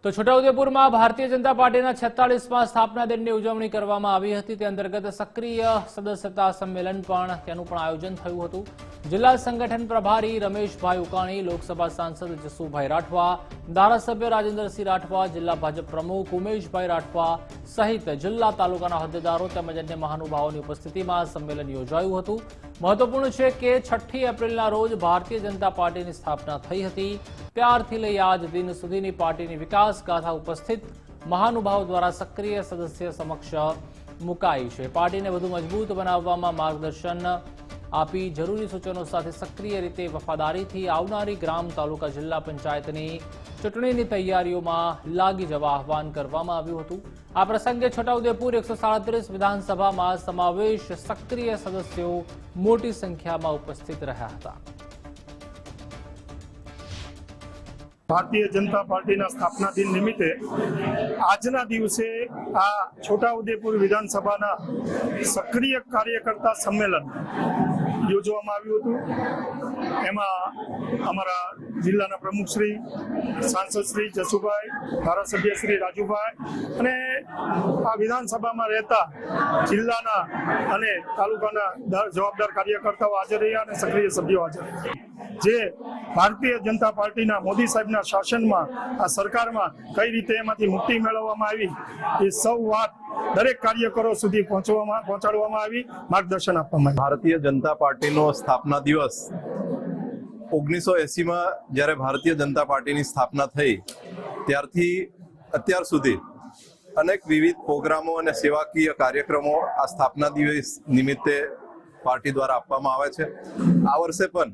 તો છોટાઉદેપુરમાં ભારતીય જનતા પાર્ટીના 46મા સ્થાપના દિનની ઉજવણી કરવામાં આવી હતી। તે અંતર્ગત સક્રિય સદસ્યતા સંમેલન તેનું પણ આયોજન થયું હતું। જિલ્લા સંગઠન પ્રભારી રમેશભાઈ ઉકાણી, લોકસભા સાંસદ જસુભાઈ રાઠવા, ધારાસભ્ય રાજેન્દ્રસિંહ રાઠવા, જિલ્લા ભાજપ પ્રમુખ ઉમેશભાઈ રાઠવા સહિત જિલ્લા તાલુકાના હોદ્દેદારો તેમજ અન્ય મહાનુભાવોની ઉપસ્થિતિમાં સંમેલન યોજાયું હતું। મહત્વપૂર્ણ છે કે 6 એપ્રિલના રોજ ભારતીય જનતા પાર્ટીની સ્થાપના થઈ હતી। ત્યારથી લઈ આજ દિન સુધીની પાર્ટીની વિકાસ ગાથા ઉપસ્થિત મહાનુભાવો દ્વારા સક્રિય સદસ્ય સમક્ષ મુકાઈ છે। પાર્ટીને વધુ મજબૂત બનાવવામાં માર્ગદર્શન આપી જરૂરી સૂચનો સાથે સક્રિય રીતે વફાદારીથી આવનારી ગ્રામ તાલુકા જિલ્લા પંચાયતની ચૂંટણીની તૈયારીઓમાં લાગી જવા આહવાન કરવામાં આવ્યું હતું। આ પ્રસંગે છોટાઉદેપુર 137 વિધાનસભામાં સમાવેશ સક્રિય સદસ્યો મોટી સંખ્યામાં ઉપસ્થિત રહ્યા હતા। भारतीय जनता पार्टी स्थापना दिन निमित्ते आजना दिवसे आ छोटाउदेपुर विधानसभा सक्रिय कार्यकर्ता सम्मेलन योजवामां आव्युं हतुं। एमां अमरा जिल्लाना प्रमुख श्री, सांसद श्री जसुभाई, धारासभ्य श्री राजूभाई अने आ विधानसभामां रहता जिल्लाना अने तालुकाना जवाबदार कार्यकर्ताओ हाजर रह्या अने सक्रिय सभ्यो हाजर रह्या। जे भारतीय जनता पार्टी मोदी साहेबना शासनमां आ सरकारमां कई रीते एमांथी मुक्ति मेळववामां आवी ए सौ वात दरेक कार्यकरो सुधी पहोंचाडवामां आवी, मार्गदर्शन आपवामां आव्युं। भारतीय जनता पार्टीनो स्थापना दिवस 1980 में જ્યારે ભારતીય જનતા પાર્ટીની સ્થાપના થઈ ત્યારથી અત્યાર સુધી અનેક વિવિધ પ્રોગ્રામો અને સેવાકીય કાર્યક્રમો આ સ્થાપના દિવસ નિમિત્તે પાર્ટી દ્વારા આપવામાં આવે છે। આ વર્ષે પણ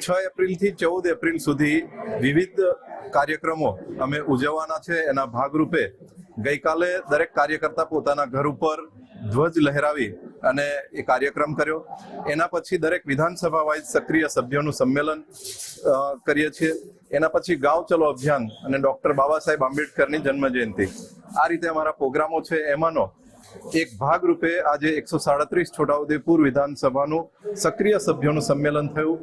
6 એપ્રિલથી 14 એપ્રિલ સુધી વિવિધ કાર્યક્રમો અમે ઉજવવાના છે। એના ભાગરૂપે ગઈકાલે દરેક કાર્યકર્તા પોતાના ઘર ઉપર ધ્વજ લહેરાવી અને એ કાર્યક્રમ કર્યો। એના પછી દરેક વિધાનસભા વાઇઝ સક્રિય સભ્યોનું સંમેલન કરીએ છીએ। એના પછી ગાંવ ચલો અભિયાન અને ડોક્ટર બાબા સાહેબ આંબેડકરની જન્મ જયંતિ, આ રીતે અમારા પ્રોગ્રામો છે। એમાંનો એક ભાગ રૂપે આજે 137 છોટાઉદેપુર વિધાનસભાનું સક્રિય સભ્યોનું સંમેલન થયું।